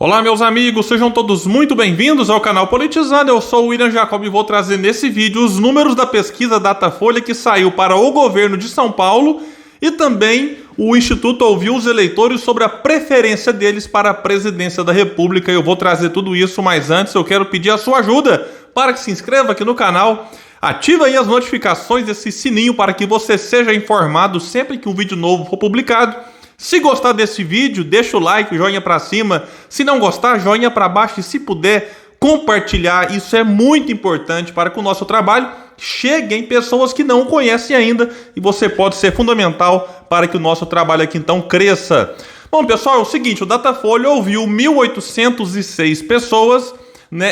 Olá, meus amigos, sejam todos muito bem-vindos ao canal Politizando. Eu sou o William Jacob e vou trazer nesse vídeo os números da pesquisa Datafolha que saiu para o governo de São Paulo e também o Instituto ouviu os eleitores sobre a preferência deles para a presidência da República. Eu vou trazer tudo isso, mas antes eu quero pedir a sua ajuda para que se inscreva aqui no canal. Ativa aí as notificações desse sininho para que você seja informado sempre que um vídeo novo for publicado. Se gostar desse vídeo, deixa o like, joinha para cima. Se não gostar, joinha para baixo. E se puder, compartilhar. Isso é muito importante para que o nosso trabalho chegue em pessoas que não o conhecem ainda. E você pode ser fundamental para que o nosso trabalho aqui então cresça. Bom, pessoal, é o seguinte, o Datafolha ouviu 1.806 pessoas,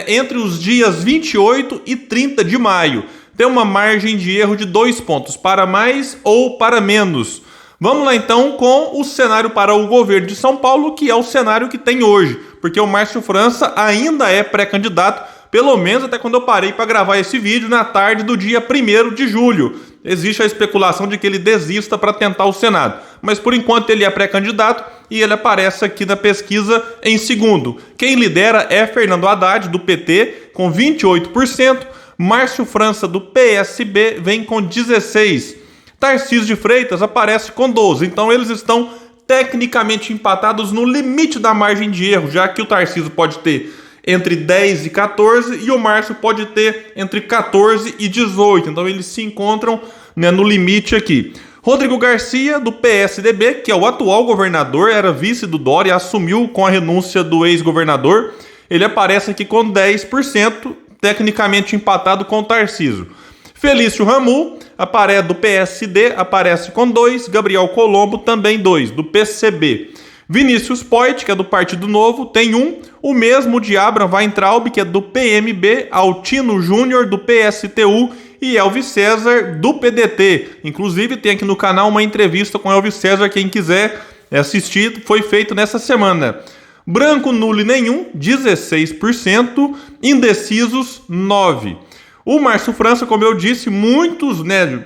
entre os dias 28 e 30 de maio. Tem uma margem de erro de 2 pontos, para mais ou para menos. Vamos lá então com o cenário para o governo de São Paulo, que é o cenário que tem hoje, porque o Márcio França ainda é pré-candidato, pelo menos até quando eu parei para gravar esse vídeo na tarde do dia 1º de julho. Existe a especulação de que ele desista para tentar o Senado, mas por enquanto ele é pré-candidato e ele aparece aqui na pesquisa em segundo. Quem lidera é Fernando Haddad, do PT, com 28%, Márcio França, do PSB, vem com 16%. Tarcísio de Freitas aparece com 12, então eles estão tecnicamente empatados no limite da margem de erro, já que o Tarcísio pode ter entre 10 e 14 e o Márcio pode ter entre 14 e 18, então eles se encontram no limite aqui. Rodrigo Garcia, do PSDB, que é o atual governador, era vice do Dória, assumiu com a renúncia do ex-governador, ele aparece aqui com 10%, tecnicamente empatado com o Tarcísio. Felício Ramul, do PSD, aparece com 2, Gabriel Colombo também 2, do PCB. Vinícius Poit, que é do Partido Novo, tem 1, o mesmo de Abraham Weintraub, que é do PMB, Altino Júnior, do PSTU e Elvis César, do PDT. Inclusive tem aqui no canal uma entrevista com Elvis César, quem quiser assistir, foi feito nessa semana. Branco, nulo e nenhum, 16%, indecisos, 9%. O Márcio França, como eu disse, muitos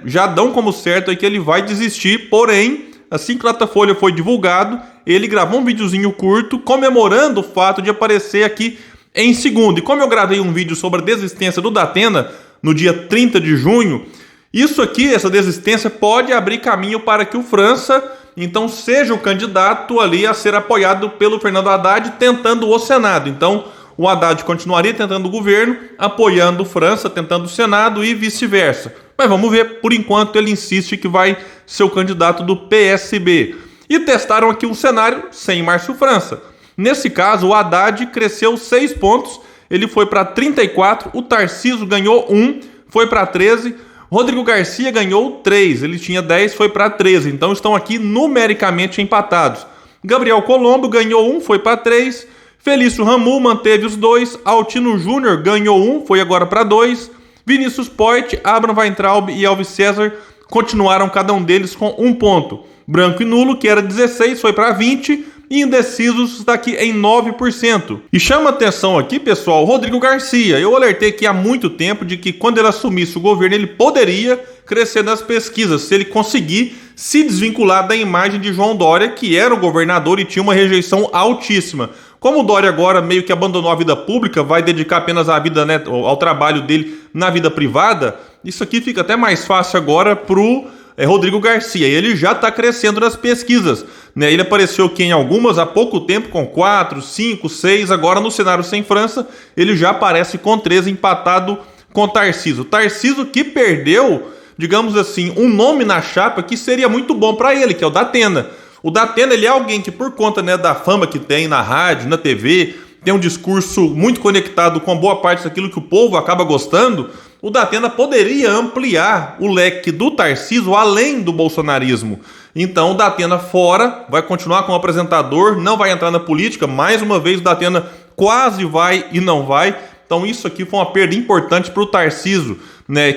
já dão como certo aí que ele vai desistir, porém, assim que o Datafolha foi divulgado, ele gravou um videozinho curto comemorando o fato de aparecer aqui em segundo. E como eu gravei um vídeo sobre a desistência do Datena no dia 30 de junho, isso aqui, essa desistência, pode abrir caminho para que o França, então, seja o candidato ali a ser apoiado pelo Fernando Haddad, tentando o Senado. Então, o Haddad continuaria tentando o governo, apoiando o França, tentando o Senado e vice-versa. Mas vamos ver, por enquanto ele insiste que vai ser o candidato do PSB. E testaram aqui um cenário sem Márcio França. Nesse caso, o Haddad cresceu 6 pontos, ele foi para 34, o Tarcísio ganhou 1, foi para 13, Rodrigo Garcia ganhou 3, ele tinha 10, foi para 13. Então estão aqui numericamente empatados. Gabriel Colombo ganhou 1, foi para 3, Felício Ramul manteve os 2, Altino Júnior ganhou 1, foi agora para 2, Vinícius Poit, Abraham Weintraub e Elvis César continuaram cada um deles com 1 ponto. Branco e nulo, que era 16, foi para 20 e indecisos está aqui em 9%. E chama atenção aqui, pessoal, Rodrigo Garcia. Eu alertei aqui há muito tempo de que quando ele assumisse o governo, ele poderia crescer nas pesquisas, se ele conseguir se desvincular da imagem de João Dória, que era o governador e tinha uma rejeição altíssima. Como o Dória agora meio que abandonou a vida pública, vai dedicar apenas a vida, ao trabalho dele na vida privada, isso aqui fica até mais fácil agora pro Rodrigo Garcia. Ele já está crescendo nas pesquisas. Ele apareceu aqui em algumas há pouco tempo com 4, 5, 6. Agora no cenário sem França, ele já aparece com 13, empatado com Tarcísio. Tarcísio que perdeu, digamos assim, um nome na chapa que seria muito bom para ele, que é o Datena. O Datena, ele é alguém que, por conta da fama que tem na rádio, na TV, tem um discurso muito conectado com boa parte daquilo que o povo acaba gostando. O Datena poderia ampliar o leque do Tarcísio além do bolsonarismo. Então o Datena fora, vai continuar como apresentador, não vai entrar na política. Mais uma vez o Datena quase vai e não vai. Então isso aqui foi uma perda importante para o Tarcísio,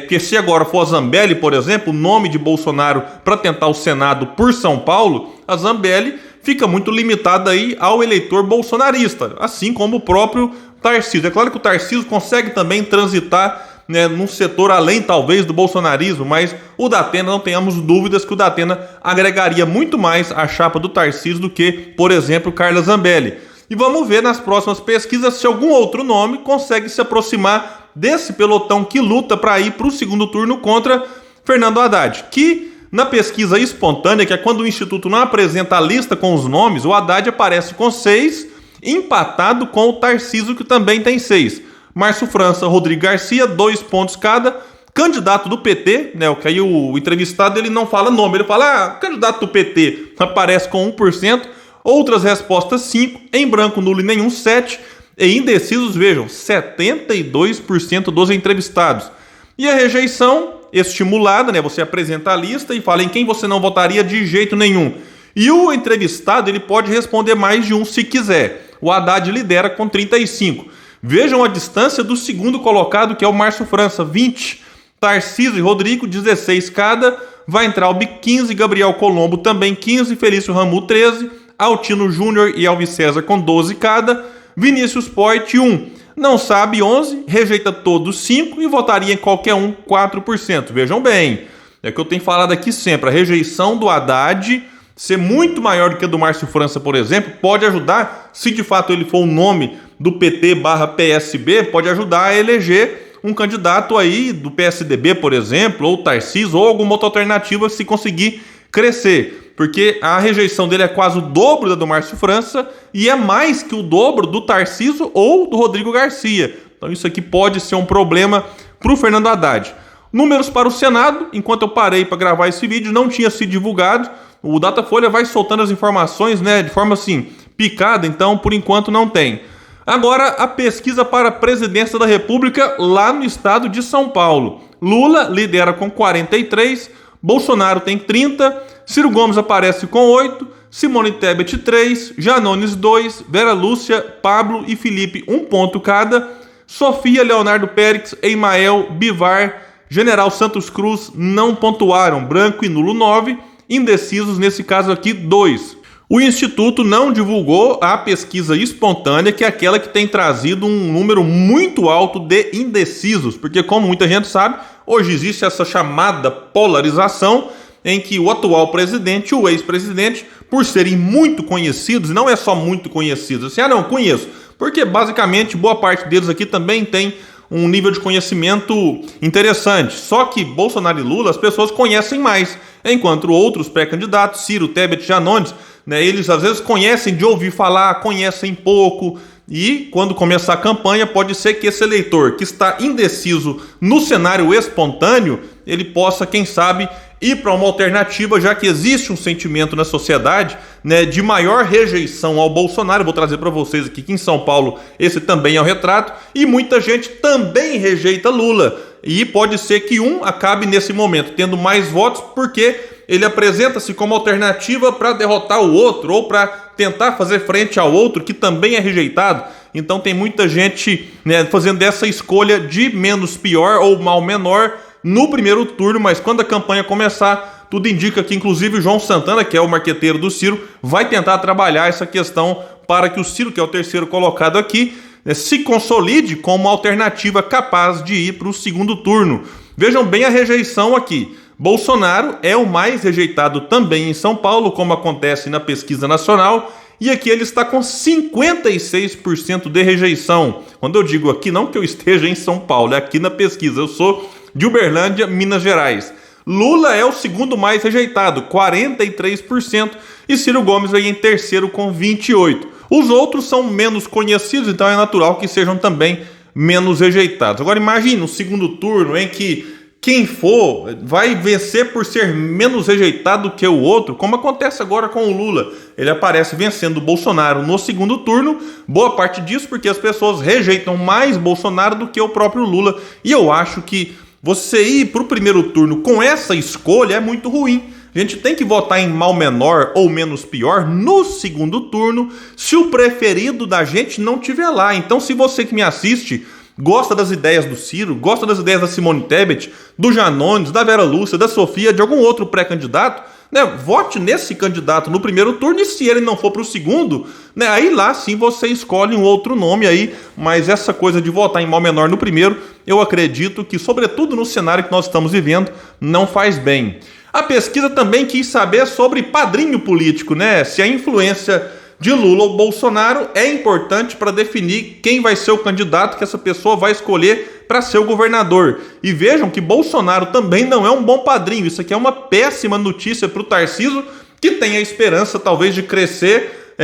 Porque se agora for a Zambelli, por exemplo, o nome de Bolsonaro para tentar o Senado por São Paulo, a Zambelli fica muito limitada aí ao eleitor bolsonarista, assim como o próprio Tarcísio. É claro que o Tarcísio consegue também transitar num setor além talvez do bolsonarismo, mas o Datena, não tenhamos dúvidas que o Datena agregaria muito mais à chapa do Tarcísio do que, por exemplo, Carla Zambelli. E vamos ver nas próximas pesquisas se algum outro nome consegue se aproximar desse pelotão que luta para ir para o segundo turno contra Fernando Haddad. Que na pesquisa espontânea, que é quando o Instituto não apresenta a lista com os nomes, o Haddad aparece com 6, empatado com o Tarcísio, que também tem 6. Márcio França, Rodrigo Garcia, 2 pontos cada. Candidato do PT, né, que aí o entrevistado ele não fala nome, ele fala, candidato do PT, aparece com 1%, outras respostas 5%, em branco, nulo e nenhum 7%, e indecisos, vejam, 72% dos entrevistados. E a rejeição estimulada, né, você apresenta a lista e fala em quem você não votaria de jeito nenhum. E o entrevistado ele pode responder mais de um se quiser. O Haddad lidera com 35%. Vejam a distância do segundo colocado, que é o Márcio França, 20%. Tarcísio e Rodrigo, 16 cada. Vai entrar o 15, Gabriel Colombo também 15, Felício Ramu 13, Altino Júnior e Alves César com 12 cada. Vinícius Poit 1. Não sabe 11, rejeita todos 5 e votaria em qualquer um 4%. Vejam bem, é o que eu tenho falado aqui sempre, a rejeição do Haddad ser muito maior do que a do Márcio França, por exemplo, pode ajudar, se de fato ele for o nome do PT/PSB, pode ajudar a eleger um candidato aí do PSDB, por exemplo, ou Tarcísio, ou alguma outra alternativa se conseguir crescer. Porque a rejeição dele é quase o dobro da do Márcio França e é mais que o dobro do Tarcísio ou do Rodrigo Garcia. Então isso aqui pode ser um problema para o Fernando Haddad. Números para o Senado, enquanto eu parei para gravar esse vídeo, não tinha sido divulgado. O Datafolha vai soltando as informações, né, de forma assim, picada, então por enquanto não tem. Agora, a pesquisa para a presidência da República lá no estado de São Paulo. Lula lidera com 43, Bolsonaro tem 30, Ciro Gomes aparece com 8, Simone Tebet 3, Janones 2, Vera Lúcia, Pablo e Felipe 1 ponto cada, Sofia, Leonardo Pérez, Eimael, Bivar, General Santos Cruz não pontuaram, branco e nulo 9, indecisos nesse caso aqui 2. O Instituto não divulgou a pesquisa espontânea, que é aquela que tem trazido um número muito alto de indecisos, porque como muita gente sabe, hoje existe essa chamada polarização em que o atual presidente e o ex-presidente, por serem muito conhecidos, não é só muito conhecidos, assim, não, conheço, porque basicamente boa parte deles aqui também tem um nível de conhecimento interessante. Só que Bolsonaro e Lula as pessoas conhecem mais, enquanto outros pré-candidatos, Ciro, Tebet, Janones, né, eles às vezes conhecem de ouvir falar, conhecem pouco, e quando começar a campanha pode ser que esse eleitor que está indeciso no cenário espontâneo, ele possa, quem sabe, ir para uma alternativa, já que existe um sentimento na sociedade, né, de maior rejeição ao Bolsonaro. Eu vou trazer para vocês aqui que em São Paulo esse também é o retrato, e muita gente também rejeita Lula, e pode ser que um acabe nesse momento tendo mais votos porque ele apresenta-se como alternativa para derrotar o outro ou para tentar fazer frente ao outro que também é rejeitado. Então tem muita gente, né, fazendo essa escolha de menos pior ou mal menor no primeiro turno, mas quando a campanha começar, tudo indica que inclusive o João Santana, que é o marqueteiro do Ciro, vai tentar trabalhar essa questão para que o Ciro, que é o terceiro colocado aqui, se consolide como uma alternativa capaz de ir para o segundo turno. Vejam bem a rejeição aqui. Bolsonaro é o mais rejeitado também em São Paulo, como acontece na pesquisa nacional, e aqui ele está com 56% de rejeição. Quando eu digo aqui, não que eu esteja em São Paulo, é aqui na pesquisa, eu sou de Uberlândia, Minas Gerais. Lula é o segundo mais rejeitado, 43%, e Ciro Gomes vem em terceiro com 28%. Os outros são menos conhecidos, então é natural que sejam também menos rejeitados. Agora imagine um segundo turno em que quem for vai vencer por ser menos rejeitado que o outro, como acontece agora com o Lula. Ele aparece vencendo o Bolsonaro no segundo turno, boa parte disso porque as pessoas rejeitam mais Bolsonaro do que o próprio Lula. E eu acho que você ir para o primeiro turno com essa escolha é muito ruim. A gente tem que votar em mal menor ou menos pior no segundo turno se o preferido da gente não estiver lá. Então, se você que me assiste gosta das ideias do Ciro, gosta das ideias da Simone Tebet, do Janones, da Vera Lúcia, da Sofia, de algum outro pré-candidato, né, vote nesse candidato no primeiro turno e se ele não for para o segundo, né, aí lá sim você escolhe um outro nome aí, mas essa coisa de votar em mal menor no primeiro, eu acredito que, sobretudo no cenário que nós estamos vivendo, não faz bem. A pesquisa também quis saber sobre padrinho político, né? Se a influência de Lula ou Bolsonaro é importante para definir quem vai ser o candidato que essa pessoa vai escolher para ser o governador. E vejam que Bolsonaro também não é um bom padrinho. Isso aqui é uma péssima notícia para o Tarcísio, que tem a esperança talvez de crescer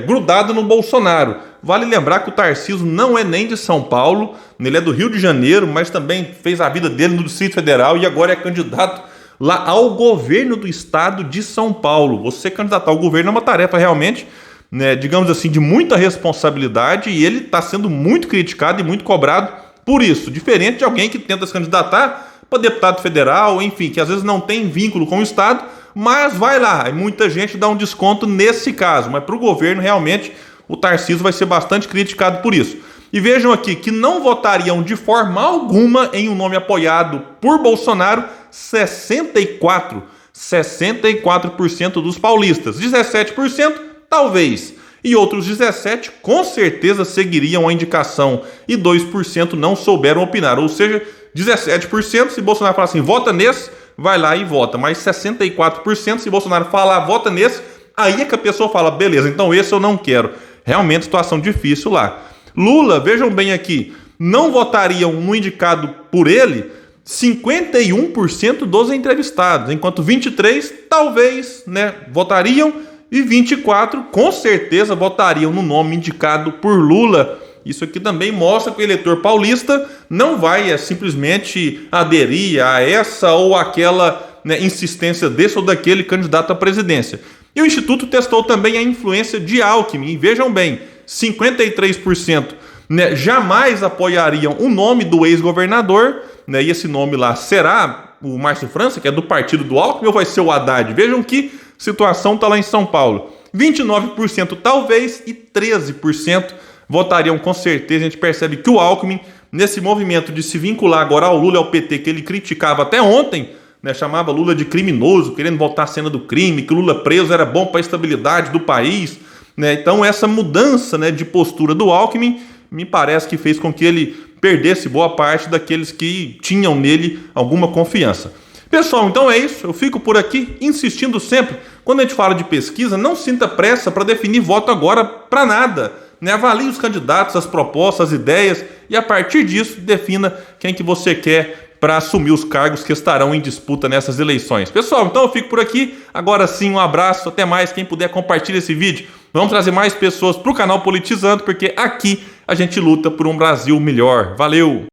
grudado no Bolsonaro. Vale lembrar que o Tarcísio não é nem de São Paulo, ele é do Rio de Janeiro, mas também fez a vida dele no Distrito Federal e agora é candidato lá ao governo do estado de São Paulo. Você candidatar ao governo é uma tarefa realmente, né, digamos assim, de muita responsabilidade, e ele está sendo muito criticado e muito cobrado por isso, diferente de alguém que tenta se candidatar para deputado federal, enfim, que às vezes não tem vínculo com o estado, mas vai lá, e muita gente dá um desconto nesse caso, mas para o governo realmente o Tarcísio vai ser bastante criticado por isso. E vejam aqui que não votariam de forma alguma em um nome apoiado por Bolsonaro 64% dos paulistas. 17% talvez. E outros 17% com certeza seguiriam a indicação. E 2% não souberam opinar. Ou seja, 17% se Bolsonaro falar assim, vota nesse, vai lá e vota. Mas 64% se Bolsonaro falar, vota nesse, aí é que a pessoa fala, beleza, então esse eu não quero. Realmente situação difícil lá. Lula, vejam bem aqui, não votariam no indicado por ele 51% dos entrevistados, enquanto 23% talvez, né, votariam e 24% com certeza votariam no nome indicado por Lula. Isso aqui também mostra que o eleitor paulista não vai simplesmente aderir a essa ou aquela, né, insistência desse ou daquele candidato à presidência. E o Instituto testou também a influência de Alckmin. E vejam bem, 53%, né, jamais apoiariam o nome do ex-governador, né, e esse nome lá será o Márcio França, que é do partido do Alckmin, ou vai ser o Haddad? Vejam que situação está lá em São Paulo. 29% talvez e 13% votariam com certeza. A gente percebe que o Alckmin, nesse movimento de se vincular agora ao Lula e ao PT, que ele criticava até ontem, né, chamava Lula de criminoso, querendo voltar à cena do crime, que Lula preso era bom para a estabilidade do país, né? Então essa mudança, né, de postura do Alckmin me parece que fez com que ele perdesse boa parte daqueles que tinham nele alguma confiança. Pessoal, então é isso, eu fico por aqui insistindo sempre, quando a gente fala de pesquisa, não sinta pressa para definir voto agora para nada, né? Avalie os candidatos, as propostas, as ideias e a partir disso defina quem que você quer para assumir os cargos que estarão em disputa nessas eleições. Pessoal, então eu fico por aqui. Agora sim, um abraço, até mais. Quem puder, compartilha esse vídeo. Vamos trazer mais pessoas para o canal Politizando, porque aqui a gente luta por um Brasil melhor. Valeu!